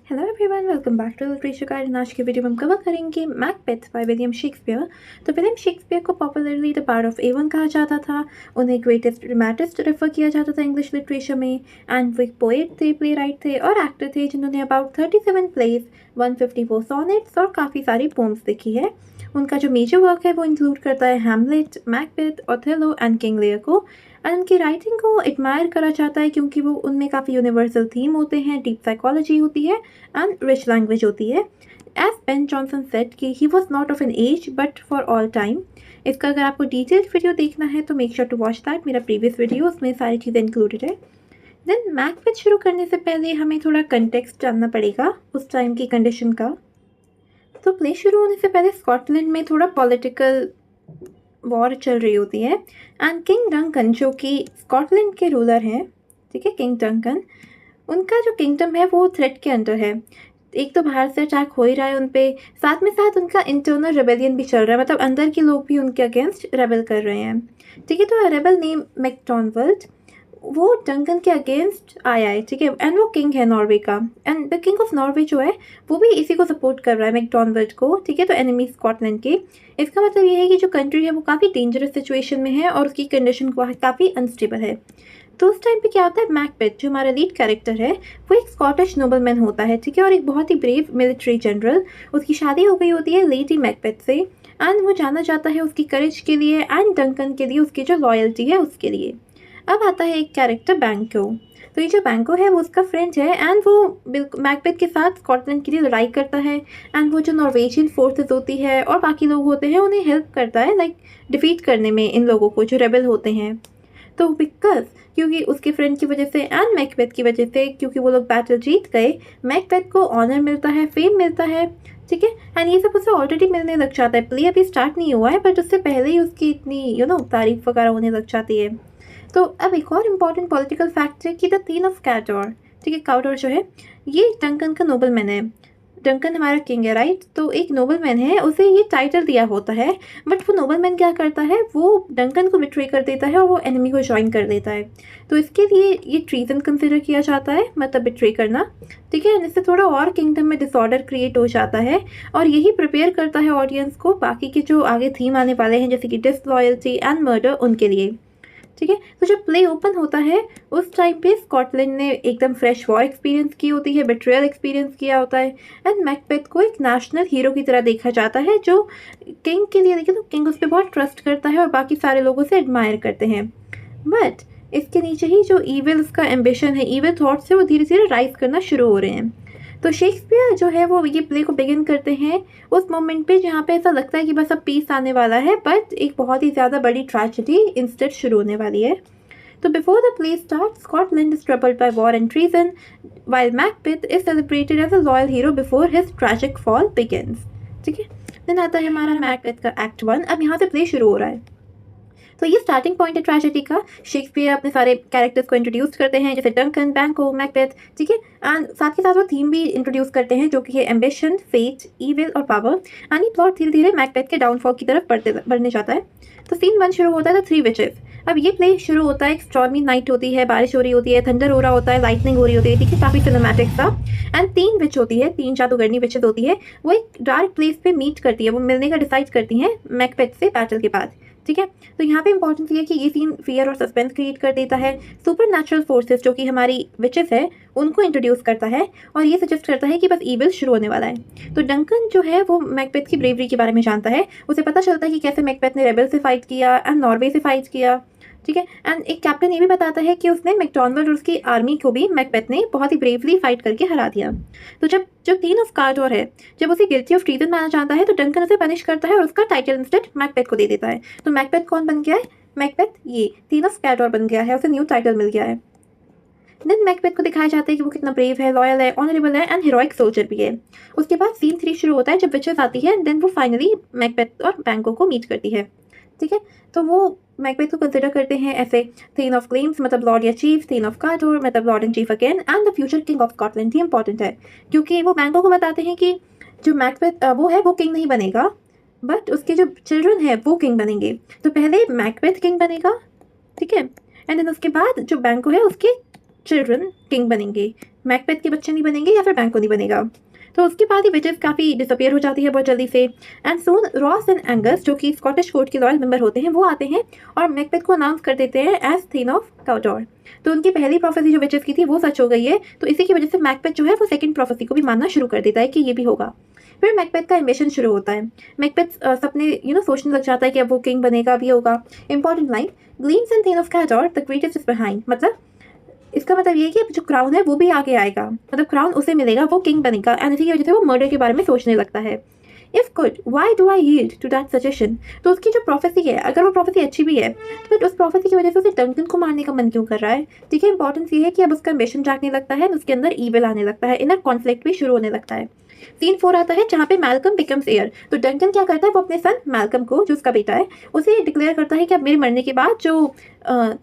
Hello everyone, welcome back to literature guide. आज की video में हम कवर करेंगे मैकबेथ बाय विलियम शेक्सपियर। तो विलियम शेक्सपियर को popularly the bard of Avon कहा जाता था। उन्हें ग्रेटेस्ट ड्रामेटिस्ट रेफर किया जाता था इंग्लिश लिटरेचर में। एंड वो एक पोएट थे, प्ले राइट थे और एक्टर थे जिन्होंने अबाउट 37 प्लेज, 154 सॉनेट्स और काफ़ी सारी पोम्स लिखी है। उनका जो मेजर वर्क है वो इंक्लूड करता है Hamlet, Macbeth, Othello and King Lear को। एंड उनकी राइटिंग को एडमायर करा जाता है क्योंकि वो उनमें काफ़ी यूनिवर्सल थीम होते हैं, डीप साइकोलॉजी होती है एंड रिच लैंग्वेज होती है। एज बेन जॉनसन सेड कि he was not of an age but for all time. इसका अगर आपको डिटेल्ड वीडियो देखना है तो make sure to watch that. मेरा प्रीवियस वीडियो उसमें सारी चीज़ें इंक्लूडेड है। देन मैकबेथ शुरू करने से पहले हमें थोड़ा कंटेक्स्ट जानना पड़ेगा उस टाइम की कंडीशन का। तो प्ले शुरू होने से पहले स्कॉटलैंड में थोड़ा पॉलिटिकल वॉर चल रही होती है। एंड किंग डंकन जो कि स्कॉटलैंड के रूलर हैं, ठीक है, किंग डंकन, उनका जो किंगडम है वो थ्रेट के अंडर है। एक तो बाहर से अटैक हो ही रहा है उन पे, साथ में साथ उनका इंटरनल रेबेलियन भी चल रहा है, मतलब अंदर के लोग भी उनके अगेंस्ट रेबल कर रहे हैं। ठीक है, तो रेबल नेम मैकडॉनल्ड वो डंकन के अगेंस्ट आया है, ठीक है, एंड वो किंग है नॉर्वे का। And the king of Norway जो है वो भी इसी को सपोर्ट कर रहा है, मैकडॉनल्ड को, ठीक है। तो एनिमी स्कॉटलैंड के। इसका मतलब ये है कि जो कंट्री है वो काफ़ी डेंजरस सिचुएशन में है और उसकी कंडीशन काफ़ी अनस्टेबल है। तो उस टाइम पे क्या होता है, मैकबेथ जो हमारा लीड कैरेक्टर है वो एक स्कॉटिश नोबलमैन होता है, ठीक है, और एक बहुत ही ब्रेव मिलिट्री जनरल। उसकी शादी हो गई होती है लेडी मैकबेथ से। एंड वो जाना जाता है उसकी करेज के लिए एंड डंकन के लिए उसकी जो लॉयल्टी है उसके लिए। अब आता है एक कैरेक्टर बैंको। तो ये जो बैंको है वो उसका फ्रेंड है एंड वो मैकबेथ के साथ स्कॉटलैंड के लिए लड़ाई करता है। एंड वो जो नॉर्वेजियन फोर्सेस होती है और बाकी लोग होते हैं उन्हें हेल्प करता है, लाइक डिफीट करने में इन लोगों को जो रेबल होते हैं। तो बिकॉज क्योंकि उसके फ्रेंड की वजह से एंड मैकबेथ की वजह से, क्योंकि वो लोग बैटल जीत गए, मैकबेथ को ऑनर मिलता है, फेम मिलता है, ठीक है। एंड ये सब उसे ऑलरेडी मिलने लग जाता है। प्ले अभी स्टार्ट नहीं हुआ है बट उससे पहले ही उसकी इतनी तारीफ वगैरह होने लग जाती है। तो अब एक और इम्पॉर्टेंट पॉलिटिकल फैक्ट है कि द थीन ऑफ कैटोर, ठीक है, काउडोर जो है ये डंकन का नोबलमैन है। डंकन हमारा किंग है, राइट। तो एक नोबलमैन है, उसे ये टाइटल दिया होता है, बट वो नोबलमैन क्या करता है, वो डंकन को बिट्रे कर देता है और वो एनिमी को ज्वाइन कर देता है। तो इसके लिए ये ट्रीजन कंसिडर किया जाता है, मतलब बिट्रे करना, ठीक है। इससे थोड़ा और किंगडम में डिसऑर्डर क्रिएट हो जाता है और यही प्रिपेयर करता है ऑडियंस को बाकी के जो आगे थीम आने वाले हैं जैसे कि डिसलॉयल्टी एंड मर्डर, उनके लिए, ठीक है। तो जब प्ले ओपन होता है उस टाइम पे स्कॉटलैंड ने एकदम फ्रेश वॉर एक्सपीरियंस की होती है, बेट्रियल एक्सपीरियंस किया होता है। एंड मैकबेथ को एक नेशनल हीरो की तरह देखा जाता है जो किंग के लिए, देखिए तो किंग उस पर बहुत ट्रस्ट करता है और बाकी सारे लोगों से एडमायर करते हैं। बट इसके नीचे ही जो ईविल उसका एम्बिशन है, ईविल थॉट्स है, वो धीरे धीरे राइज करना शुरू हो रहे हैं। तो शेक्सपियर जो है वो ये प्ले को बिगिन करते हैं उस मोमेंट पे जहाँ पे ऐसा लगता है कि बस अब पीस आने वाला है, बट एक बहुत ही ज़्यादा बड़ी ट्रेजेडी इंस्टेड शुरू होने वाली है। तो before the play start, Scotland is troubled by war and treason, while Macbeth is celebrated as a loyal hero before his tragic fall begins, ठीक है। देन आता है हमारा मैकबेथ का एक्ट 1। अब यहाँ से प्ले शुरू हो रहा है। तो ये स्टार्टिंग पॉइंट है ट्रेजेडी का। शेक्सपियर अपने सारे कैरेक्टर्स को इंट्रोड्यूस करते हैं जैसे डंकन, बैंको, मैकबेथ, ठीक है। एंड साथ के साथ वो थीम भी इंट्रोड्यूस करते हैं जो कि है एम्बिशन, फेट, ईविल और पावर। एंड ये प्लॉट धीरे धीरे मैकबेथ के डाउनफॉल की तरफ बढ़ने जाता है। तो सीन 1 शुरू होता है द थ्री विचेस। अब ये प्ले शुरू होता है, एक स्टॉर्मी नाइट होती है, बारिश हो रही होती है, थंडर हो रहा होता है, लाइटनिंग हो रही होती है, ठीक है, काफ़ी सिनेमैटिक सा। एंड 3 विच होती है, 3 जादूगरनी विचेस होती है, वो एक डार्क प्लेस पे मीट करती है, वो मिलने का डिसाइड करती हैं मैकबेथ से बैटल के बाद, ठीक है। तो यहाँ पे इंपॉर्टेंट ये है कि ये सीन फियर और सस्पेंस क्रिएट कर देता है। सुपर नेचुरल फोर्सेस जो कि हमारी विचेस है उनको इंट्रोड्यूस करता है और ये सजेस्ट करता है कि बस ईविल शुरू होने वाला है। तो डंकन जो है वो मैकबेथ की ब्रेवरी के बारे में जानता है। उसे पता चलता है कि कैसे मैकबेथ ने रेबल से फाइट किया एंड नॉर्वे से फाइट किया, ठीक है। एंड एक कैप्टन ये भी बताता है कि उसने मैकडॉनल्ड और उसकी आर्मी को भी मैकबेथ ने बहुत ही ब्रेवली फाइट करके हरा दिया। तो जब जो थीन ऑफ कैटोर है, जब उसे गिल्टी ऑफ ट्रीजन माना जाता है तो डंकन उसे पनिश करता है और उसका टाइटल इंस्टेड मैकबेथ को दे देता है। तो मैकबेथ कौन बन गया है, मैकबेथ ये थीन ऑफ कैटोर बन गया है, उसे न्यू टाइटल मिल गया है। देन मैकबेथ को दिखाया जाता है कि वो कितना ब्रेव है, लॉयल है, ऑनरेबल है एंड हीरोइक सोल्जर भी है। उसके बाद सीन 3 शुरू होता है जब विचेस आती है। देन वो फाइनली मैकबेथ और बैंको को मीट करती है, ठीक है। तो वो मैकबेथ को कंसिडर करते हैं ऐसे थीन ऑफ क्लेम्स, मतलब लॉर्ड या चीफ, थीन ऑफ कैटोर मतलब Lord and chief again, and the future king of Scotland. He important है क्योंकि वो बैंको को बताते हैं कि जो मैकबेथ वो है वो किंग नहीं बनेगा, बट उसके जो चिल्ड्रन है वो किंग बनेंगे। तो पहले मैकबेथ किंग बनेगा, ठीक है, एंड देन उसके बाद जो बैंको है उसके चिल्ड्रन किंग बनेंगे। मैकबेथ के बच्चे नहीं बनेंगे या फिर बैंको नहीं बनेगा। तो उसके बाद ही विचेस काफ़ी डिसअपियर हो जाती है बहुत जल्दी से। And soon Ross and Angus जो कि स्कॉटिश कोर्ट के लॉयल मेंबर होते हैं वो आते हैं और मैकबेथ को अनाउंस कर देते हैं एज थीन ऑफ काउटोर। तो उनकी पहली प्रोफेसी जो विचेस की थी वो सच हो गई है। तो इसी की वजह से मैकबेथ जो है वो सेकंड प्रोफेसी को भी मानना शुरू कर देता है कि ये भी होगा। फिर मैकबेथ का एम्बिशन शुरू होता है। मैकबेथ सपने सोचने लग जाता है कि अब वो किंग बनेगा भी होगा। Important line, Glamis and thane of Cawdor the greatest is behind, मतलब इसका मतलब ये है कि अब जो क्राउन है वो भी आगे आएगा, मतलब क्राउन उसे मिलेगा, वो किंग बनेगा। एंड इसी की वजह से वो मर्डर के बारे में सोचने लगता है। If good why do I yield to that suggestion, तो उसकी जो प्रोफेसी है अगर वो प्रोफेसी अच्छी भी है तो बट उस प्रोफेसी की वजह से उसे डंकन को मारने का मन क्यों कर रहा है। ठीक है, इंपॉर्टेंस ये है कि अब उसका एम्बिशन जागने लगता है, उसके अंदर ईविल आने लगता है, इनर कॉन्फ्लिक्ट भी शुरू होने लगता है। सीन 4 आता है जहाँ पे मैल्कम बिकम्स एयर। तो डंकन क्या करता है, वो अपने सन मैल्कम को जो उसका बेटा है उसे डिक्लेयर करता है कि अब मेरे मरने के बाद जो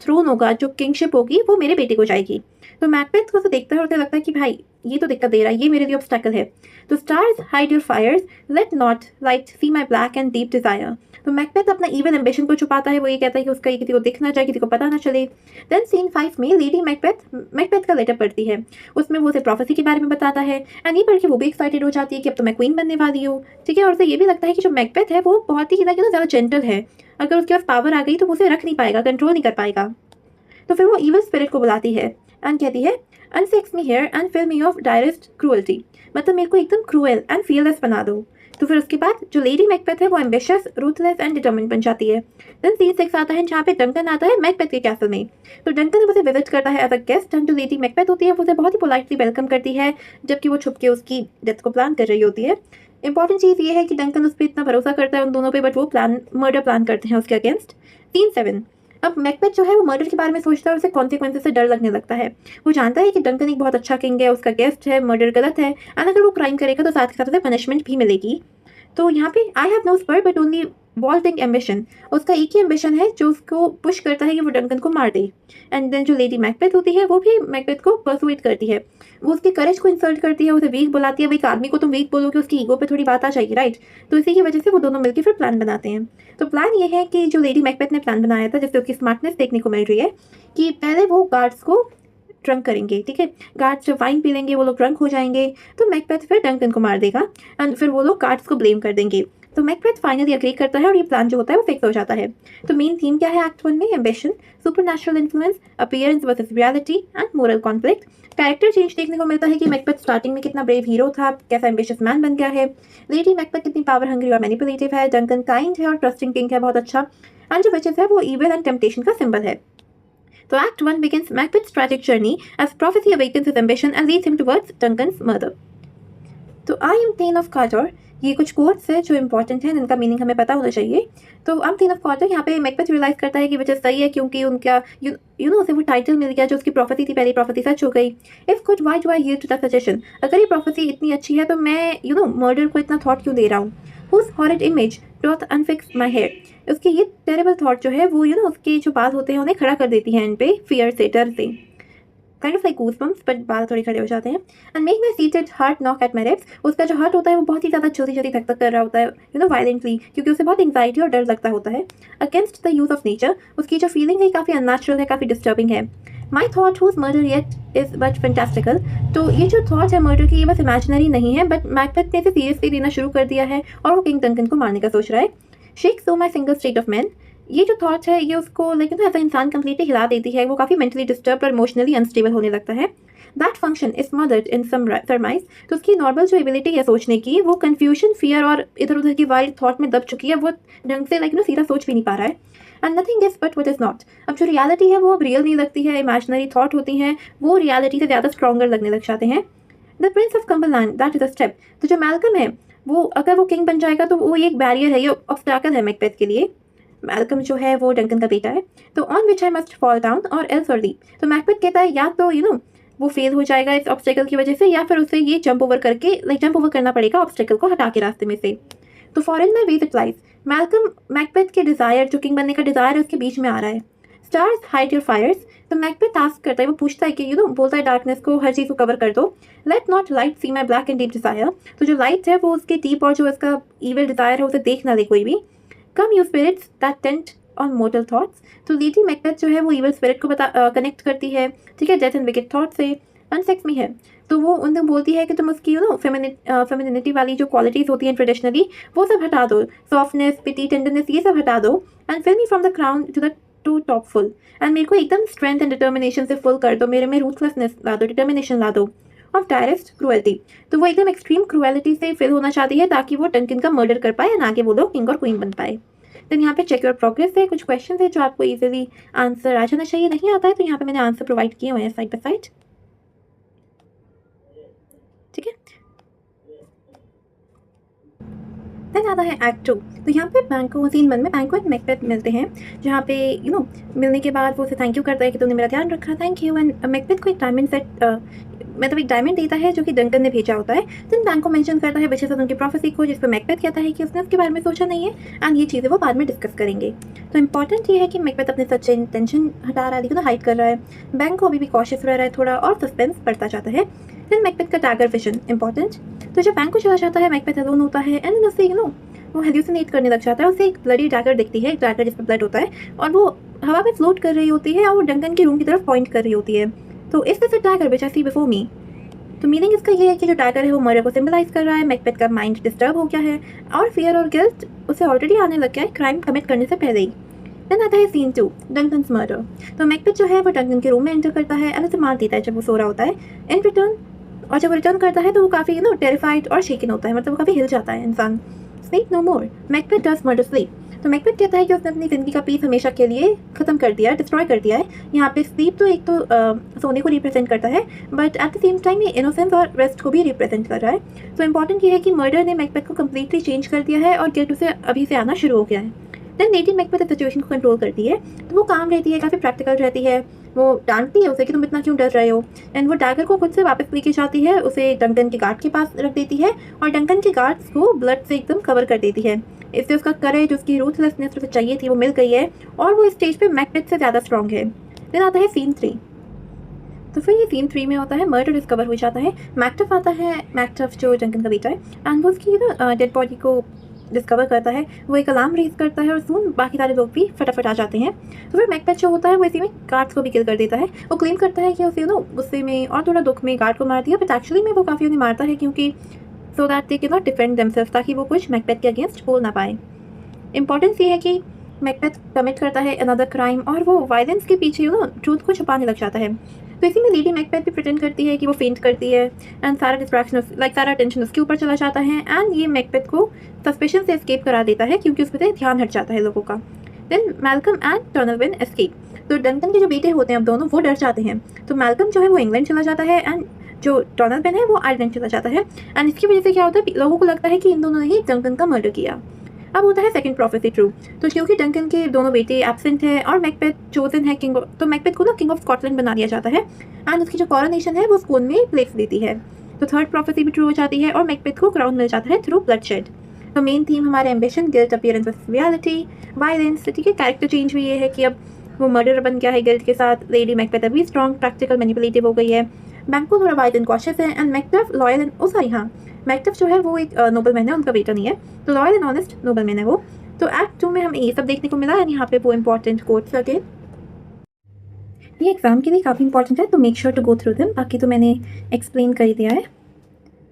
थ्रोन होगा, जो किंगशिप होगी वो मेरे बेटे को जाएगी। तो मैकबेथ को तो देखता है और उसे लगता है कि भाई ये तो दिक्कत दे रहा है, ये मेरे लिए ऑब्स्टैकल है। तो stars hide your fires, let not light see my black and deep desire. तो मैकबेथ अपना इवन एम्बिशन को छुपाता है, वो ये कहता है कि उसका ये किसी को दिख ना जाए, किसी को पता ना चले। देन सीन 5 में लेडी मैकबेथ का लेटर पढ़ती है, उसमें वो उसे प्रोफेसी के बारे में बताता है। एंड ये पढ़ के वो भी एक्साइटेड हो जाती है कि अब तो मैं क्वीन बनने वाली हूँ। ठीक है, और उसे ये भी लगता है कि जो मैकबेथ है वो बहुत ही ज़्यादा जेंटल है, अगर उसके पास पावर आ गई तो वो उसे रख नहीं पाएगा, कंट्रोल नहीं कर पाएगा। तो फिर वो इविल स्पिरिट को बुलाती है एंड कहती है unsex me here and fill me of direst cruelty, मतलब मेरे को एकदम क्रूएल एंड फियरलेस बना दो। तो फिर उसके बाद जो लेडी मैकबेथ है वो एम्बिशियस, रूथलेस एंड डिटर्मिन्ड बन जाती है। देन सीन 6 आता है जहाँ पे डंकन आता है मैकबेथ के कैसल में। तो डंकन उसे विजिट करता है एज अ गेस्ट एंड जो लेडी मैकबेथ होती है वो उसे बहुत ही पोलाइटली वेलकम करती है, जबकि वो छुप के उसकी डेथ को प्लान कर रही होती है। इंपॉर्टेंट चीज़ ये है कि डंकन उस पर इतना भरोसा करता है उन दोनों पे, बट वो मर्डर प्लान करते हैं उसके अगेंस्ट। सीन 7, अब मैकबेथ जो है वो मर्डर के बारे में सोचता है और उसे कॉन्सिक्वेंसेस से डर लगने लगता है। वो जानता है कि डंकन एक बहुत अच्छा किंग है, उसका गेस्ट है, मर्डर गलत है, एंड अगर वो क्राइम करेगा तो साथ के साथ उसे पनिशमेंट भी मिलेगी। तो यहाँ पे I have no spur but only vaulting ambition, उसका एक ही एम्बिशन है जो उसको पुश करता है कि वो डंकन को मार दे। एंड देन जो लेडी मैकबेथ होती है वो भी मैकबेथ को परसुएट करती है, वो उसके करेज को इंसल्ट करती है, उसे वीक बुलाती है। एक आदमी को तुम वीक बोलोगे, उसकी ईगो पे थोड़ी बात आ जाएगी, राइट। तो इसी की वजह से वो दोनों मिलकर फिर प्लान बनाते हैं। तो प्लान ये है कि जो लेडी मैकबेथ ने प्लान बनाया था, जिससे उसकी स्मार्टनेस देखने को मिल रही है, कि पहले वो गार्ड्स को ड्रंक करेंगे। ठीक है, गार्ड्स जब वाइन पी लेंगे वो लोग ड्रंक हो जाएंगे, तो मैकबेथ फिर डंकन को मार देगा एंड फिर वो लोग गार्ड्स को ब्लेम कर देंगे। तो मैकबेथ फाइनली अग्री करता है और ये प्लान जो होता है वो फिक्स हो जाता है। तो मेन थीम क्या है एक्ट 1 में, ambition, supernatural influence, appearance versus reality and moral conflict. Character change देखने को मिलता है कि मैकबेथ स्टार्टिंग में कितना ब्रेव हीरो था, कैसा एम्बिशियस मैन बन गया है। लेडी मैकबेथ कितनी पावर हंग्री और मैनिपुलेटिव है। डंकन काइंड है और ट्रस्टिंग किंग है, बहुत अच्छा। एंड जो विचेस है वो इविल एंड टेम्पटेशन का सिंबल है। So Act 1 begins Macbeth's tragic journey as prophecy awakens his ambition and leads him towards Duncan's murder. तो I am Thane of Cawdor, ये कुछ कोट्स है जो इंपॉर्टेंट हैं, इनका मीनिंग हमें पता होना चाहिए। तो I am thane of Cawdor, यहाँ पे मैकबेथ रियलाइज करता है कि वजह सही है क्योंकि उनका यू नो उसे वो टाइटल मिल गया जो उसकी प्रोफेसी थी, पहली प्रोफेसी सच हो गई। If good why do I yield to the suggestion, अगर ये प्रोफेसी इतनी अच्छी है तो मैं मर्डर को इतना थॉट क्यों दे रहा हूँ। Whose horrid image doth unfix my hair, उसकी ये टेरेबल थॉट जो है वो उसके जो बाल होते हैं उन्हें खड़ा कर देती है इन पे, फियर से, डर से, kind of like goosebumps, but बाल थोड़े खड़े हो जाते हैं। And make my seated heart knock at my ribs, उसका जो हार्ट होता है वो बहुत ही ज़्यादा जल्दी जल्दी धक धक कर रहा होता है वायलेंटली, क्योंकि उसे बहुत एंग्जाइटी और डर लगता होता है। Against the use of nature, उसकी जो फीलिंग है काफ़ी अननेचुरल है, काफ़ी डिस्टर्बिंग है। My thought whose murder yet is but fantastical, तो ये जो थॉट है मर्डर की ये बस इमेजिनरी नहीं है, बट मैकबेथ ने इसे सीरियसली लेना शुरू कर दिया है और वो किंग डंकन को मारने का सोच रहा है। Shake so my single state of man, ये जो थॉट है ये उसको एज अ इंसान कंप्लीटली हिला देती है, वो काफ़ी मेंटली डिस्टर्ब और इमोशनली अनस्टेबल होने लगता है। That function is smothered in surmise, तो उसकी नॉर्मल जो एबिलिटी है सोचने की वो कन्फ्यूजन, फियर और इधर उधर की वाइल्ड थॉट में दब चुकी है, वो ढंग से सीधा सोच भी नहीं पा रहा है। And nothing is but what is not, अब जो रियलिटी है वो अब रियल नहीं लगती है, इमेजिनरी थॉट होती हैं वो रियलिटी से ज़्यादा स्ट्रॉन्गर लगने लग जाते हैं। The Prince of Cumberland that is a step, तो जो मैल्कम है वो अगर वो किंग बन जाएगा तो वो एक बैरियर है, ये ऑब्स्टैकल है मैकबेथ के लिए। मैल्कम जो है वो डंकन का बेटा है, तो on which I must fall down और एल्स और लीप, तो मैकबेथ कहता है या तो वो फेल हो जाएगा इस ऑब्स्टेकल की वजह से, या फिर उसे ये जंप ओवर करना पड़ेगा ऑब्स्टेकल को हटा के रास्ते में से। तो for in my way it lies, Malcolm Macbeth के डिजायर, जो किंग बनने का डिजायर है, उसके बीच में आ रहा है। स्टार्स हाइड योर फायर्स, तो मैकबेथ आस्क करता है, वो पूछता है कि बोलता है डार्कनेस को, हर चीज़ को कवर कर दो। Let not light see my black and deep desire, तो जो लाइट है वो उसके डीप और जो उसका ईविल डिजायर है उसे देख ना दे कोई भी। Come you spirits that tend on mortal thoughts, तो लेडी मैकबेथ जो है वो ईविल स्पिरिट को कनेक्ट करती है, ठीक है, डेथ एंड विकेट थॉट से। अनसेक्स मी है, तो वो उनको बोलती है कि तुम उसकी फेमिनिटी वाली जो क्वालिटीज़ होती हैं ट्रेडिशनली, वो सब हटा दो, सॉफ्टनेस, पिटी, टेंडरनेस, ये सब हटा दो, and fill me from the crown to top full, and मेरे को एकदम स्ट्रेंथ एंड डिटर्मिनेशन से फुल कर दो, मेरे में रूथलेसनेस ला दो, डिटर्मिनेशन ला दो, ऑफ डायरेक्ट क्रुएल्टी। तो वो एकदम एक्सट्रीम क्रुएलिटी से फिल होना चाहती है ताकि वो डंकन का मर्डर कर पाए, ना कि वो लोग किंग और क्वीन बन पाए। देन यहाँ पे चेक योर प्रोग्रेस है, कुछ क्वेश्चन है जो आपको इजीली आंसर आ जाना चाहिए, नहीं आता है तो यहाँ पे मैंने आंसर प्रोवाइड किए हुए हैं साइड बाय साइड, ठीक है। देन आता है एक्ट 2। तो यहाँ पे बैंको सीन 1 में बैंको एंड मैकबेथ मिलते हैं, जहाँ पे मिलने के बाद वो उसे थैंक यू करता है कि तुमने मेरा ध्यान रखा, थैंक यू। एंड मैकबेथ को एक डायमंड सेट मतलब एक डायमंड देता है जो कि डंकन ने भेजा होता है। देन बैंको मेंशन करता है विशेष उनकी प्रोफेसी को, जिस पर मैकबेथ कहता है कि उसने उसके बारे में सोचा नहीं है, एंड ये चीज़ें वो बाद में डिस्कस करेंगे। तो इंपॉर्टेंट ये है कि मैकबेथ अपने सच्चे इंटेंशन हटा रहा है, देखो ना, हाइड कर रहा है। बैंको अभी भी कॉशियस रह रहा है थोड़ा, और सस्पेंस बढ़ता जाता है। देन मैकबेथ का डैगर विजन इंपॉर्टेंट। तो जब बैंको चला जाता है, मैकबेथ अलोन होता है, एंड उससे वो हेल्यूसिनेट करने लग जाता है। उसे एक ब्लडी डैगर दिखती है, एक डैगर जिस पर ब्लड होता है, और वो हवा में फ्लोट कर रही होती है, और वो डंकन के रूम की तरफ पॉइंट कर रही होती है। तो इस तरह से डैगर विच आई सी बिफोर मी, तो मीनिंग इसका ये है कि जो डैगर है वो मर्डर को सिंबलाइज कर रहा है। मैकबेथ का माइंड डिस्टर्ब हो गया है, और फियर और गिल्ट उसे ऑलरेडी आने लग गया है क्राइम कमिट करने से पहले ही। देन आता है सीन 2, डंकन्स मर्डर। तो मैकबेथ जो है वो डंकन के रूम में एंटर करता है, एंड उसे मार देता है जब वो सो रहा होता है इन रिटर्न। और जब वो रिटर्न करता है तो वो काफ़ी टेरिफाइड और शेकिन होता है, मतलब वो काफ़ी हिल जाता है इंसान। Sleep no more, Macbeth does murder sleep. तो मैकबेथ कहता है कि उसने अपनी ज़िंदगी का पीस हमेशा के लिए ख़त्म कर दिया है, डिस्ट्रॉय कर दिया है। यहाँ पे स्लीप तो एक तो सोने को रिप्रेजेंट करता है, but at the same time ये इनोसेंस और रेस्ट को भी रिप्रेजेंट कर रहा है। तो इंपॉर्टेंट ये है कि मर्डर ने मैकबेथ को कम्प्लीटली चेंज कर दिया है, और गिल्ट उसे अभी से आना शुरू हो गया है। देन लेडी मैकबेथ सिचुएशन को कंट्रोल करती है, तो वो काम रहती है, काफ़ी प्रैक्टिकल रहती है। वो डांटती है उसे कि तुम इतना क्यों डर रहे हो, एंड वो डैगर को खुद से वापस लेके जाती है, उसे डंकन के गार्ड के पास रख देती है, और डंकन के गार्ड्स को ब्लड से एकदम कवर कर देती है। इससे उसका करेज, उसकी रूथलेसनेस उसे चाहिए थी, वो मिल गई है, और वो इस स्टेज पे मैकबेथ से ज़्यादा स्ट्रॉन्ग है। देन आता है सीन 3। तो फिर ये सीन 3 में होता है मर्डर डिस्कवर हो जाता है। मैकटफ आता है, मैकटफ जो डंकन का बेटा है, एंड वो उसकी डेड बॉडी को डिस्कवर करता है। वो एक अलार्म रेज करता है, और सून बाकी सारे लोग भी फटाफट आ जाते हैं। तो फिर मैकबेथ जो होता है वो इसी में गार्ड्स को भी किल कर देता है। वो क्लेम करता है कि उसे गुस्से में और थोड़ा दुख में गार्ड को मार दिया, बट एक्चुअली में वो काफ़ी उन्हें मारता है, क्योंकि so that they can not defend themselves, ताकि वो कुछ मैकबेथ के अगेंस्ट बोल ना पाए। इंपॉर्टेंस ये है कि मैकबेथ कमिट करता है अनदर क्राइम, और वो वायलेंस के पीछे ट्रूथ को छुपाने लग जाता है। तो इसी में लेडी मैकबेथ भी प्रिटेंड करती है कि वो फेंट करती है, एंड सारा डिस्ट्रैक्शन सारा अटेंशन उसके ऊपर चला जाता है, एंड ये मैकबेथ को सस्पेशन से एस्केप करा देता है, क्योंकि उस पर ध्यान हट जाता है लोगों का। Then Malcolm and Donalbain escape. तो डंकन के जो बेटे होते हैं अब दोनों, वो डर जाते हैं। तो मैल्कम जो है वो इंग्लैंड चला जाता है, एंड जो टर्नलविन है वो आयरलैंड चला जाता है। एंड इसकी वजह से क्या होता है, लोगों को लगता है कि इन दोनों ने ही डंकन का मर्डर किया। अब होता है सेकंड प्रोफेसी ट्रू। तो क्योंकि डंकन के दोनों बेटे एब्सेंट है, और मैकबेथ चोजन है किंग, तो मैकबेथ को किंग ऑफ स्कॉटलैंड बना दिया जाता है, एंड उसकी जो कॉरोनेशन है वो स्कूल में प्लेस देती है। तो थर्ड प्रोफेसी भी ट्रू हो जाती है, और मैकबेथ को क्राउन मिल जाता है थ्रू ब्लडशेड। तो मेन थीम हमारे ambition, guilt, appearance versus reality, violence. ठीक है, कैरेक्टर चेंज भी ये है कि अब वो मर्डर बन गया है गिल्ट के साथ। लेडी मैकबेथ अभी स्ट्रॉन्ग, प्रैक्टिकल, मैनिपुलेटिव हो गई है। बैंको थोड़ा वाइड एंड कॉशियस है, एंड मैकटफ लॉयल एंड मैकटफ जो है वो एक नोबलमैन है, उनका बेटा नहीं है, तो लॉयल एंड ऑनेस्ट नोबलमैन है वो। तो एक्ट 2 में हमें ये सब देखने को मिला, एंड यहाँ पे वो इंपॉर्टेंट कोट्स लगे। ये एग्जाम के लिए काफ़ी इंपॉर्टेंट है, तो make sure to go through them. बाकी तो मैंने एक्सप्लेन कर दिया है,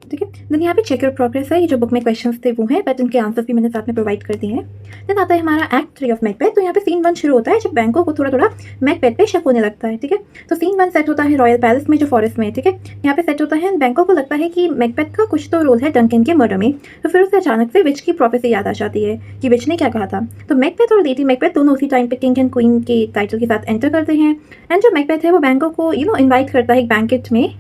ठीक है। देन यहाँ पे चेक योर प्रोग्रेस है, ये जो बुक में क्वेश्चंस थे वो हैं, बट इनके आंसर्स भी मैंने साथ में प्रोवाइड कर दिए हैं। देन आता है हमारा एक्ट 3 ऑफ मैकबेथ। तो यहाँ पे सीन 1 शुरू होता है जब बैंको को थोड़ा थोड़ा मैकबेथ पे शक होने लगता है, ठीक है। तो सीन 1 सेट होता है रॉयल पैलेस में, जो फॉरेस्ट में, ठीक है। यहाँ पे सेट होता है, बैंको को लगता है कि मैकबेथ का कुछ तो रोल है डंकन के मर्डर में। तो फिर उसे अचानक से विच की प्रोफेसी याद आ जाती है कि विच ने क्या कहा था। तो मैकबेथ और लेडी मैकबेथ दोनों उसी टाइम पे किंग एंड क्वीन के टाइटल के साथ एंटर करते हैं, एंड जो मैकबेथ है वो बैंको को इन्वाइट करता है एक बैंकेट में,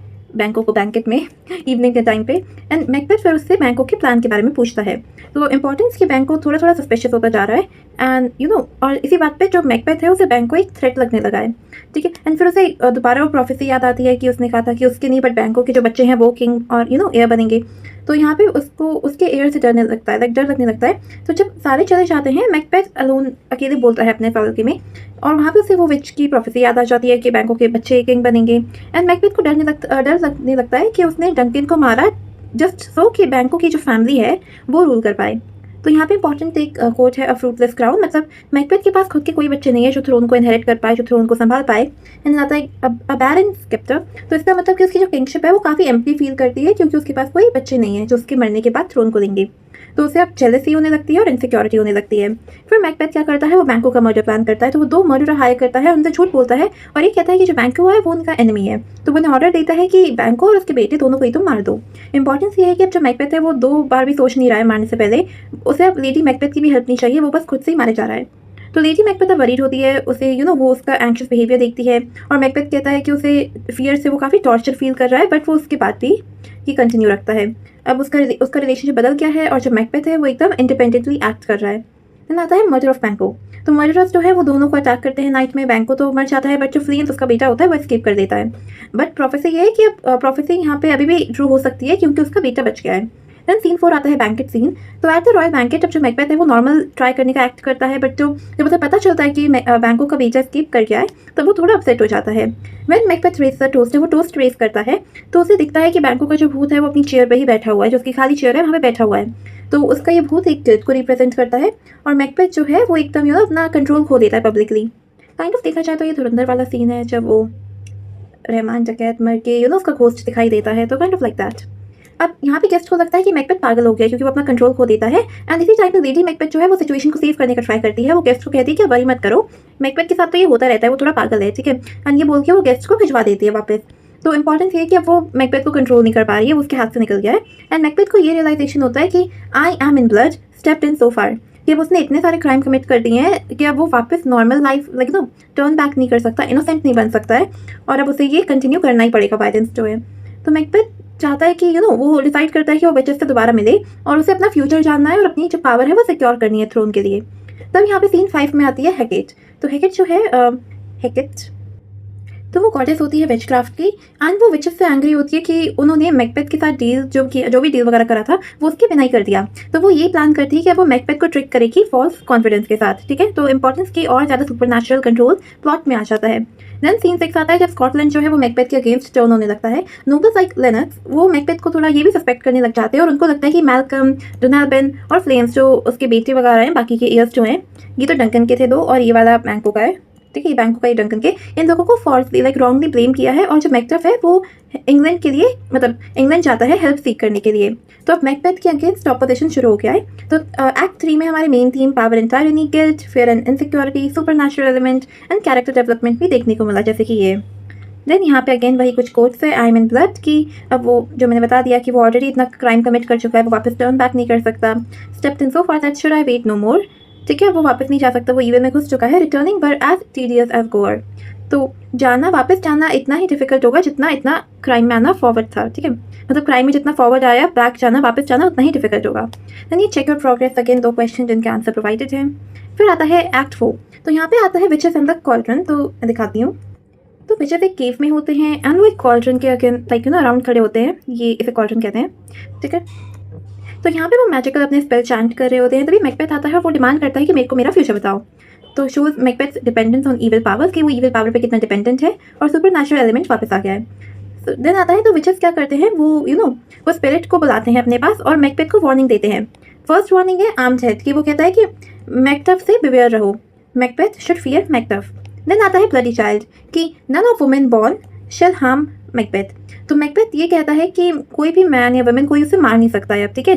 इवनिंग के टाइम पे। एंड मैकबेथ फिर उससे बैंको के प्लान के बारे में पूछता है। तो इंपॉर्टेंस कि बैंको थोड़ा थोड़ा सस्पिशियस होता जा रहा है, एंड और इसी बात पे जो मैकबेथ है उसे बैंको एक थ्रेट लगने लगा है, ठीक है। एंड फिर उसे दोबारा वो प्रोफेसी याद आती है कि उसने कहा था कि उसके नहीं बट बैंको के जो बच्चे हैं वो किंग और एयर बनेंगे। तो यहाँ पे उसको उसके एयर से डरने लगता है, डर लगने लगता है। तो जब सारे चले जाते हैं, मैकबेथ अलोन अकेले बोलता है अपने फालके में, और वहाँ पे उसे वो विच की प्रोफेसी याद आ जाती है कि बैंको के बच्चे किंग बनेंगे। एंड मैकबेथ को डर लगने लगता है कि उसने डंकन को मारा जस्ट सो कि बैंको की जो फैमिली है वो रूल कर पाए। तो यहाँ पे इंपॉर्टेंट एक कोट है, अ फ्रूटलेस क्राउन, मतलब मैकबेथ के पास खुद के कोई बच्चे नहीं है जो थ्रोन को इनहेरिट कर पाए, जो थ्रोन को संभाल पाए। एंड आता है अ बैरन स्केप्टर, तो इसका मतलब कि उसकी जो किंगशिप है वो काफ़ी एम्प्टी फील करती है क्योंकि उसके पास कोई बच्चे नहीं है जो उसके मरने के बाद थ्रोन को लेंगे। तो उसे अब जेलसी होने लगती है और इनसिक्योरिटी होने लगती है। फिर मैकबेथ क्या करता है, वो बैंको का मर्डर प्लान करता है। तो वो 2 मर्डरर हायर करता है, उनसे झूठ बोलता है और ये कहता है कि जो बैंको है वो उनका एनिमी है। तो वो उन्हें ऑर्डर देता है कि बैंको और उसके बेटे दोनों को ही तुम मार दो। इंपॉर्टेंस ये है कि अब जो मैकबेथ है वो 2 बार भी सोच नहीं रहा है मारने से पहले, उसे अब लेडी मैकबेथ की भी हेल्प नहीं चाहिए, वो बस खुद से ही मारे जा रहा है। तो लेडी मैकबेथ अब वरीड होती है, उसे वो उसका एंग्शियस बिहेवियर देखती है और मैकबेथ कहता है कि उसे फियर से वो काफ़ी टॉर्चर फील कर रहा है, बट वो उसके बाद भी ये कंटिन्यू रखता है। अब उसका रिलेशनशिप बदल गया है और जो मैकबेथ है वो एकदम इंडिपेंडेंटली एक्ट कर रहा है। देन आता है मर्डर ऑफ बैंको। तो मर्डरर्स जो है वो दोनों को अटैक करते हैं नाइट में। बैंको तो मर जाता है, बट जो फ्लिएंस उसका बेटा होता है वो एस्केप कर देता है। बट प्रोफेसी ये है कि अब प्रोफेसी यहाँ पे अभी भी ट्रू हो सकती है क्योंकि उसका बेटा बच गया है। देन सीन 4 आता है बैंकेट सीन। तो एट द रॉयल बैंकेट अब जो मैकबेथ है वो नॉर्मल ट्राई करने का एक्ट करता है, बट जब उसे पता चलता है कि बैंको का बेटा एस्केप कर गया है तब वो थोड़ा अपसेट हो जाता है। When Macbeth raise the toast, वो टोस्ट रेज करता है तो उसे दिखता है कि बैंको का जो भूत है वो अपनी चेयर पर ही बैठा हुआ है, जो उसकी खाली चेयर है वहाँ पे बैठा हुआ है। तो उसका ये भूत एक गिल्ट को रिप्रेजेंट करता है और मैकबेथ जो है वो एकदम अपना कंट्रोल खो देता है पब्लिकली। काइंड ऑफ देखा जाए तो ये धुरंधर वाला सीन है जब वो रहमान डकैत मर के उसका घोस्ट दिखाई देता है, तो काइंड ऑफ लाइक दैट। अब यहाँ पे गेस्ट को लगता है कि मैकबेथ पागल हो गया क्योंकि वो अपना कंट्रोल खो देता है। एंड इसी टाइम पे लेडी मैकबेथ जो है वो सिचुएशन को सेव करने का ट्राई करती है। वो गेस्ट को कहती है कि वरी मत करो, मैकबेथ के साथ तो ये होता रहता है, वो थोड़ा पागल है, ठीक है। एंड ये बोल के वो गेस्ट को भिजवा देती है वापस। तो इंपॉर्टेंट ये है कि अब वो मैकबेथ को कंट्रोल नहीं कर पा रही है, वो उसके हाथ से निकल गया है। एंड मैकबेथ को ये रियलाइजेशन होता है कि I am in blood stepped in so far, कि अब उसने इतने सारे क्राइम कमिट कर दिए हैं कि अब वो वापस नॉर्मल लाइफ टर्न बैक नहीं कर सकता, इनोसेंट नहीं बन सकता है और अब उसे ये कंटिन्यू करना ही पड़ेगा वायलेंस जो है। तो मैकबेथ चाहता है कि वो डिसाइड करता है कि वो विचेस से दोबारा मिले और उसे अपना फ्यूचर जानना है और अपनी जो पावर है वो सिक्योर करनी है थ्रोन के लिए। तब यहाँ पे सीन 5 में आती है हेकेट। तो हेकेट जो है हेकेट तो वो गॉडेस होती है विचक्राफ्ट की। एंड वो विचेस से एंग्री होती है कि उन्होंने मैकबेथ के साथ डील जो भी डील वगैरह करा था वो उसके बिना ही कर दिया। तो वो ये प्लान करती है कि वो मैकबेथ को ट्रिक करेगी फॉल्स कॉन्फिडेंस के साथ, ठीक है। तो इंपॉर्टेंस की और ज़्यादा सुपरनैचुरल कंट्रोल प्लॉट में आ जाता है। देन सीन 6 आता है जब स्कॉटलैंड जो है वो मैकबेथ के अगेंस्ट टर्न होने लगता है। नोबल्स लाइक लेनक्स वो मैकबेथ को थोड़ा ये भी सस्पेक्ट करने लग जाते हैं और उनको लगता है कि मैल्कम, डोनाल्बेन और फ्लेम्स जो उसके बेटे वगैरह हैं, बाकी के इयर्स जो हैं, ये तो डंकन के थे 2 और ये वाला बैंको का है, ठीक है। ये बैंको का ही डंकन के, इन लोगों को फॉल्सली रॉन्गली ब्लेम किया है और जो मैकबेथ है वो इंग्लैंड के लिए इंग्लैंड जाता है हेल्प सीख करने के लिए। तो अब मैकबेथ के अगेंस्ट ऑपोजिशन शुरू हो गया है। तो एक्ट 3 में हमारे main theme power and tyranny, guilt, fear and insecurity, supernatural element and character development भी देखने को मिला, जैसे कि ये। देन यहाँ पे अगेन वही कुछ कोट्स है, आई एम इन ब्लड की अब वो जो मैंने बता दिया कि वो ऑलरेडी इतना क्राइम कमिट कर चुका है, वो वापस टर्न बैक नहीं कर सकता। Stepped in so far that should I wade no more, ठीक है, वो वापस नहीं जा सकता, वो इवन में घुस चुका है। रिटर्निंग बर एज टीडियस एज गोअर, तो वापस जाना इतना ही डिफिकल्ट होगा जितना इतना क्राइम में आना फॉरवर्ड था, ठीक है। मतलब क्राइम में जितना फॉरवर्ड आया, बैक जाना, वापस जाना उतना ही डिफिकल्ट होगा। देन ये check your progress, again 2 question जिनके आंसर प्रोवाइडेड हैं। फिर आता है एक्ट 4। तो यहाँ पे आता है विचेस एंड द कॉल्ड्रन। तो मैं दिखाती हूँ। तो विचेस एक केव में होते हैं एंड वो एक कॉल्ड्रन के अगेन अराउंड खड़े होते हैं, ये इसे कॉल्ड्रन कहते हैं, ठीक है। तो यहाँ पे वो मैजिकल अपने स्पेल चैंट कर रहे होते हैं, तभी मैकबेथ आता है, वो डिमांड करता है कि मेरे को मेरा फ्यूचर बताओ। तो shows Macbeth dependence on evil powers, कि वो इविल पावर पे कितना डिपेंडेंट है और सुपरनैचुरल एलिमेंट वापस आ गया है। तो देन आता है तो विचेस क्या करते हैं, वो वो स्पिरिट को बुलाते हैं अपने पास और मैकबेथ को वार्निंग देते हैं। फर्स्ट वार्निंग है आर्म्ड हेड की, वो कहता है कि मैकटफ से बिवेयर रहो, Macbeth should fear Macduff. Then आता है ब्लडी चाइल्ड कि none of women born shall harm Macbeth. तो मैकबेथ ये कहता है कि कोई भी मैन या वुमेन कोई उसे मार नहीं सकता है अब, ठीक है।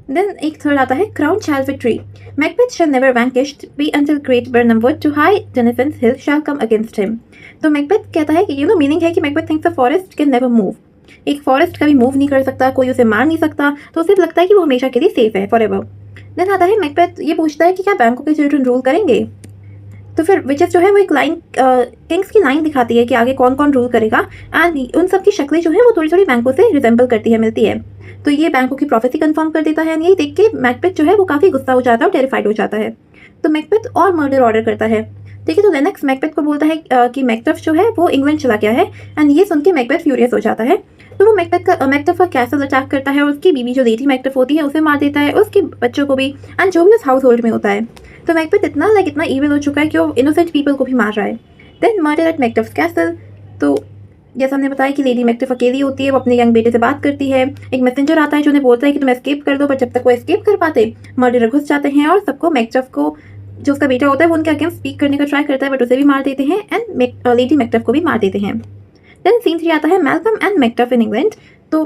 देन एक थर्ड आता है crown child with tree, Macbeth shall never vanquished be until great Birnam wood to high Dunsinane hill shall come against him. तो मैकबेथ कहता है कि मीनिंग है कि Macbeth thinks the forest can never move, एक forest कभी move नहीं कर सकता, कोई उसे मार नहीं सकता, तो उसे लगता है कि वो हमेशा के लिए सेफ है फॉर एवर। देन आता है मैकबेथ ये पूछता है कि क्या बैंको के चिल्ड्रन रूल करेंगे। तो फिर विचेस जो है वो एक लाइन किंग्स की लाइन दिखाती है कि आगे कौन कौन रूल करेगा एंड उन सब की शक्लें जो है वो थोड़ी थोड़ी बैंको से रिजेंबल करती है, मिलती है। तो ये बैंको की प्रोफेसी कंफर्म कर देता है। यही देख के मैकबेथ जो है वो काफ़ी गुस्सा हो जाता है और टेरिफाइड हो जाता है। तो मैकबेथ और मर्डर ऑर्डर करता है, ठीक है। तो लेनक्स मैकबेथ को बोलता है कि मैकटफ जो है वो इंग्लैंड चला गया है एंड ये सुन के मैकबेथ फ्यूरियस हो जाता है। तो वो मैकटफ का कैसल अटैक करता है और उसकी बीवी जो लेडी मैकटफ होती है उसे मार देता है, उसके बच्चों को भी एंड जो भी उस हाउस होल्ड में होता है। तो मैकबेथ इतना ईविल हो चुका है कि वो इनोसेंट पीपल को भी मार रहा है। Then murder at Macduff's castle. तो जैसा हमने बताया कि लेडी मैक्टिफ अकेली होती है, वो अपने यंग बेटे से बात करती है। एक मैसेंजर आता है जो उन्हें बोलता है कि तुम एस्केप कर दो, बट जब तक वो एस्केप कर पाते मर्डरर घुस जाते हैं और सबको मैक्टिफ को, जो उसका बेटा होता है वो उनके अगेंस्ट स्पीक करने का ट्राई करता है बट उसे भी मार देते हैं एंड लेडी मैक्टिफ को भी मार देते हैं। देन सीन 3 आता है मैल्कम एंड मैक्टिफ इन इंग्लैंड। तो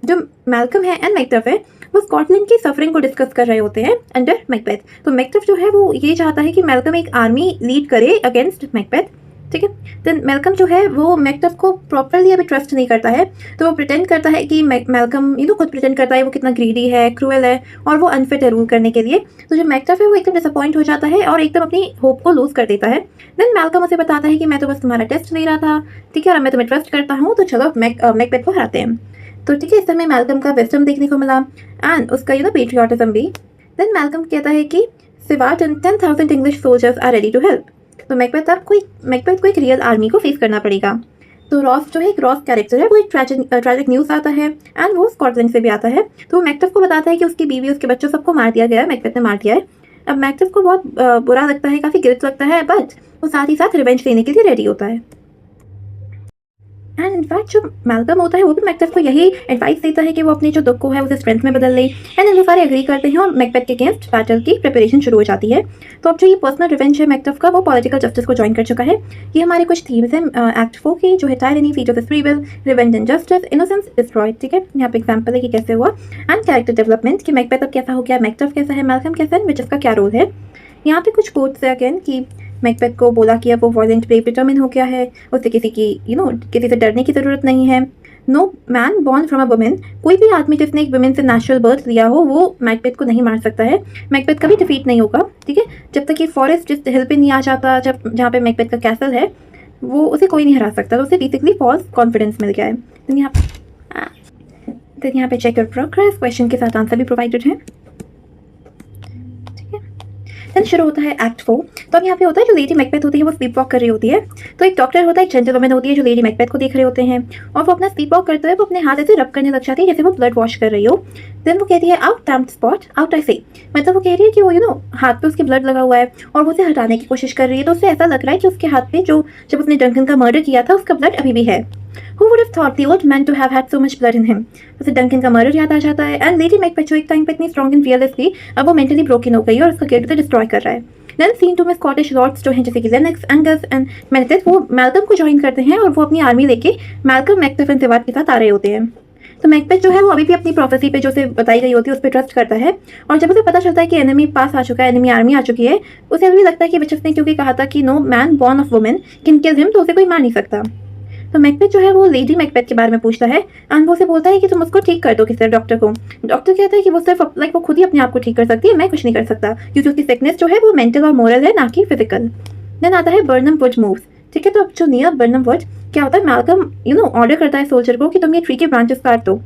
जो मैल्कम है एंड मैक्टिफ है वो स्कॉटलैंड की सफरिंग को डिस्कस कर रहे होते हैं अंडर मैकबेथ। तो मैक्टिफ जो है वो ये चाहता है कि मैल्कम एक आर्मी लीड करे अगेंस्ट मैकबेथ, ठीक है। देन मैल्कम जो है वो मैक्टिफ को प्रॉपरली अभी ट्रस्ट नहीं करता है, तो वो प्रिटेंड करता है कि मैल्कम खुद प्रिटेंड करता है वो कितना ग्रीडी है, क्रूएल है और वो अनफिट है रूल करने के लिए। तो जो मैक्टिफ है वो एकदम डिसअपॉइंट हो जाता है और एकदम अपनी होप को लूज कर देता है। देन मैल्कम उसे बताता है कि मैं तो बस तुम्हारा टेस्ट ले रहा था, ठीक है, और मैं तुम्हें ट्रस्ट करता हूँ, तो चलो मैकबेथ को हराते हैं। तो ठीक है, इस समय मैल्कम का विजडम देखने को मिला एंड उसका पेट्रियोटिज्म भी। देन मैल्कम कहता है कि सिवा 10,000 English soldiers are ready to help. तो मैकबेथ को एक रियल आर्मी को फेस करना पड़ेगा। तो रॉस जो है, एक रॉस कैरेक्टर है, वो एक ट्रैजिक न्यूज़ आता है एंड वो स्कॉटलैंड से भी आता है। तो वो मैक्टिफ को बताता है कि उसकी बीवी, उसके बच्चों सबको मार दिया गया है, मैकबेथ ने मार दिया है। अब मैक्टिफ को बहुत बुरा लगता है, काफ़ी गिल्ट लगता है, बट वो साथ ही साथ रिवेंज लेने के लिए रेडी होता है। एंड इनफैक्ट जो मैल्कम होता है वो भी मैकबेथ को यही एडवाइस देता है कि वो अपने जो दुख को है उसे स्ट्रेंथ में बदल ले। एंड इन सारे एग्री करते हैं और मैकबेथ के अगेंस्ट बैटल की प्रिपरेशन शुरू हो जाती है। तो अब जो ये पर्सनल रिवेंज है मैकबेथ का, वो पॉलिटिकल जस्टिस को ज्वाइन कर चुका है। ये हमारे कुछ थीम्स हैं एक्ट 4 की, जो है tyranny, seat of the free will, revenge and justice, innocence destroyed, ठीक है। यहाँ पे एग्जाम्पल है कि कैसे हुआ, एंड कैरेक्टर डेवलपमेंट कि मैकबेथ अब कैसा हो गया, मैकबेथ कैसा है, मैल्कम कैसा है, विच इसका क्या रोल है। यहाँ पे कुछ कोट्स है अगेन कि मैकबेथ को बोला कि अब वो वॉयलेंट, ब्रेव, डिटरमिन हो गया है, उसे किसी से डरने की ज़रूरत नहीं है। No man born from a women, कोई भी आदमी जिसने एक वुमेन से नेचुरल बर्थ लिया हो वो मैकबेथ को नहीं मार सकता है। मैकबेथ कभी डिफीट नहीं होगा, ठीक है, जब तक ये फॉरेस्ट जिस हिल पे नहीं आ जाता, जहाँ पे मैकबेथ का कैसल है, वो उसे कोई नहीं हरा सकता। तो उसे बेसिकली फॉल्स कॉन्फिडेंस मिल गया है। तो यहाँ पे चेक योर प्रोग्रेस क्वेश्चन के साथ आंसर भी प्रोवाइडेड है। देन शुरू होता है एक्ट 4। तो अब यहाँ पे होता है जो लेडी मैकबेथ होती है वो स्लीप वॉक कर रही होती है। तो एक डॉक्टर होता है, एक जेंटलमैन होती है जो लेडी मैकबेथ को देख रहे होते हैं और वो अपना स्लीप वॉक करते हुए वो अपने हाथ ऐसे रब करने लग जाती है जैसे वो ब्लड वॉश कर रही हो। देन वो कहती है out damned spot, out I say, मतलब वो कह रही है कि वो हाथ पे उसके ब्लड लगा हुआ है और वो उसे हटाने की कोशिश कर रही है। तो उसे ऐसा लग रहा है कि उसके हाथ पे जब उसने डंकन का मर्डर किया था उसका ब्लड अभी भी है। Who would have thought the old man to have had so much blood in him? उसे डंकन का मर्डर याद आ जाता है एंड लेडी मैकबेथ जो एक टाइम पे इतनी स्ट्रॉन्ग एंड फियरलेस थी, अब वो मेंटली ब्रोकन हो गई और उसका गिल्ट उसे डिस्ट्रॉय कर रहा है। देन सीन 2 में स्कॉटिश लॉर्ड्स जो हैं जैसे कि लेनक्स, एंगस एंड मेनेथिस, वो मैल्कम को ज्वाइन करते हैं और वो अपनी आर्मी लेके मैल्कम, मैक्टिफ एंड सिवाट के साथ आ रहे होते हैं। तो मैकबेथ जो है वो अभी भी अपनी प्रोफेसी पे जो उसे बताई गई होती है उस पर ट्रस्ट करता है और जब उसे पता चलता है कि एनिमी पास आ चुका है, एनिमी आर्मी आ चुकी है, उसे अभी लगता है कि बिशप ने क्योंकि कहा था कि no man born of women can kill him, तो उसे कोई मार नहीं सकता। तो मैकबेथ जो है वो लेडी मैकबेथ के बारे में पूछता है एंड वो उसे बोलता है कि तुम उसको ठीक कर दो किसी डॉक्टर को। डॉक्टर कहता है कि वो सिर्फ वो खुद ही अपने आप को ठीक कर सकती है, मैं कुछ नहीं कर सकता, क्योंकि उसकी सिकनेस जो है वो मेंटल और मोरल है, ना कि फिजिकल। देन आता है बर्नम वुड मूव्स, ठीक है। तो जो नियर बर्नम वुड क्या होता है, मैल्कम ऑर्डर करता है सोल्जर को कि तुम ये ट्री के ब्रांचेस काट दो।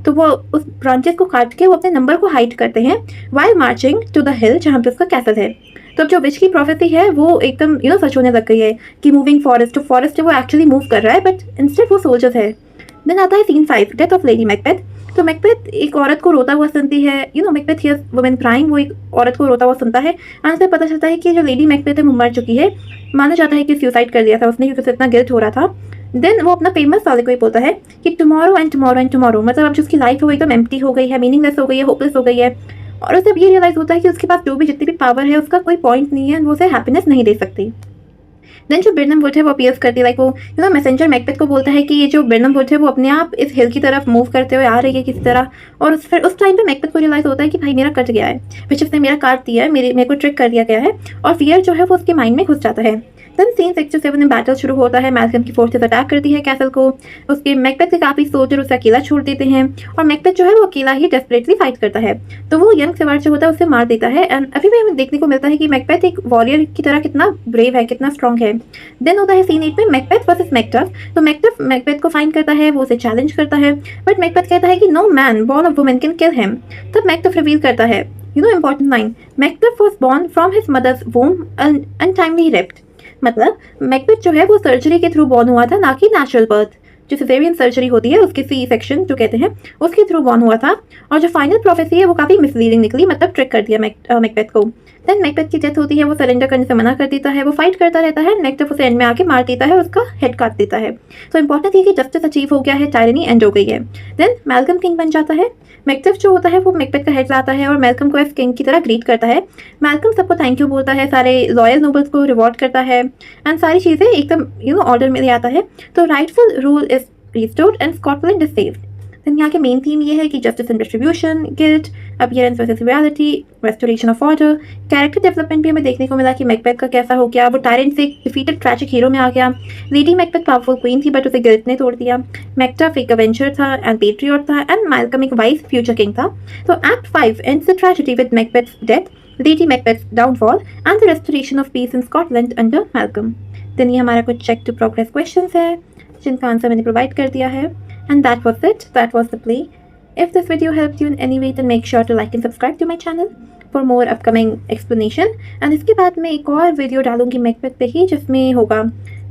तो वो उस ब्रांचेस को काट के वो अपने नंबर को हाइड करते हैं while marching to the hill जहाँ पे उसका कैसल है। तो अब जो विच की प्रोफेसी है वो एकदम सच होने लग गई है कि मूविंग फॉरेस्ट टू फॉरेस्ट वो एक्चुअली मूव कर रहा है, बट इंस्टेड वो सोल्जर्स है। देन आता है scene 5, death of lady Macbeth. तो मैकबेथ एक औरत को रोता हुआ सुनती है, मैकबेथ हियर्स वुमेन क्राइंग, वो एक औरत को रोता हुआ सुनता है और उसे पता चलता है कि जो लेडी मैकबेथ है वो मर चुकी है। माना जाता है कि सुसाइड कर लिया था उसने क्योंकि उसे इतना गिल्ट हो रहा था। देन वो अपना फेमस साले को ही बोलता है कि tomorrow and tomorrow and tomorrow, मतलब अब जो उसकी लाइफ है वो एकदम एम्प्टी हो गई है, मीनिंगलेस हो गई है, होपलेस हो गई है और उसे अब ये रियलाइज होता है कि उसके पास जो भी जितनी भी पावर है उसका कोई पॉइंट नहीं है, वो उसे हैप्पीनेस नहीं दे सकती। देन जो बर्नम वुड है वो अपीयर्स करती है, वो मैसेंजर मैकबेथ को बोलता है कि ये जो बर्नम वुड है वो अपने आप इस हिल की तरफ मूव करते हुए आ रही है किसी तरह। और फिर उस टाइम पे मैकबेथ को रियलाइज होता है कि भाई मेरा कट गया है, बिशप ने मेरा काट दिया है, मेरे को ट्रिक कर दिया गया है और फियर जो है वो उसके माइंड में घुस जाता है। देन सीन 6 to 7 में बैटल शुरू होता है। मैल्कम की फोर्सेस अटैक करती है कैसल को, उसके मैकबेथ के काफ़ी सोल्जर उसे अकेला छोड़ देते हैं और मैकबेथ जो है वो अकेला ही डेस्परेटली फाइट करता है। तो वो यंग सिवाट जो होता है उसे मार देता है एंड अभी भी हमें देखने को मिलता है कि मैकबेथ एक वॉरियर की तरह कितना ब्रेव है, कितना स्ट्रॉन्ग है। देन होता है सीन 8 में मैकबेथ वर्सेस मैकटफ। तो मैकटफ मैकबेथ को फाइंड करता है, वो उसे चैलेंज करता है, बट मैकबेथ कहता है कि no man born of women can kill him. तब मैकटफ रिवील करता है important line, Macduff was born from his mother's womb untimely ripped. मतलब मैकबेथ जो है वो सर्जरी के थ्रू बॉर्न हुआ था, ना कि नेचुरल बर्थ। जो सिजेरियन सर्जरी होती है उसकी सी सेक्शन जो कहते हैं उसके थ्रू बॉर्न हुआ था। और जो फाइनल प्रोफेसी है वो काफ़ी मिसलीडिंग निकली, मतलब ट्रिक कर दिया मैकबेथ को। देन मैकबेथ की डेथ होती है, वो सरेंडर करने से मना कर देता है, वो फाइट करता रहता है, मैकबेथ उसे एंड में आके मार देता है और उसका हेड काट देता है। तो इंपॉर्टेंट ये कि जस्टिस अचीव हो गया है, टायरनी एंड हो गई है। देन मैल्कम किंग बन जाता है। मैकबेथ जो होता है वो मैकबेथ का हेड लाता है और मैल्कम को एज किंग की तरह ग्रीट करता है। मैल्कम सबको थैंक यू बोलता है, सारे लॉयल नोबल्स को रिवॉर्ड करता है एंड सारी चीज़ें एकदम ऑर्डर में ले आता है। तो rightful rule is restored and Scotland is saved. Then यहाँ के मेन थीम ये है कि justice and distribution, guilt, appearance versus reality, restoration of order. Character development भी हमें देखने को मिला कि मैकबेथ का कैसा हो गया, वो टायरेंट से डिफीटेड ट्रैजिक हीरो में आ गया। लेडी मैकबेथ पावरफुल क्वीन थी बट उसे गिल्ट ने तोड़ दिया। मैकटफ एक अवेंजर था एंड पेट्रियट था एंड मैल्कम एक वाइस फ्यूचर किंग था। तो act 5 ends the tragedy with Macbeth's death, lady Macbeth's downfall and the restoration of peace in Scotland under Malcolm. Then ये हमारा कुछ चेक टू प्रोग्रेस क्वेश्चंस है जिनका answer मैंने प्रोवाइड कर दिया है। And that was it. That was the play. If this video helped you in any way, then make sure to like and subscribe to my channel for more upcoming explanation. And इसके बाद मैं एक और video डालूंगी Macbeth पे ही, जिसमें होगा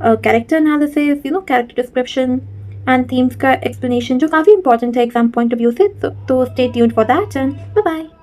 character analysis, character description and themes का एक्सप्लेनेशन, जो काफ़ी इंपॉर्टेंट है एग्जाम पॉइंट ऑफ व्यू से। तो stay tuned for that and bye bye.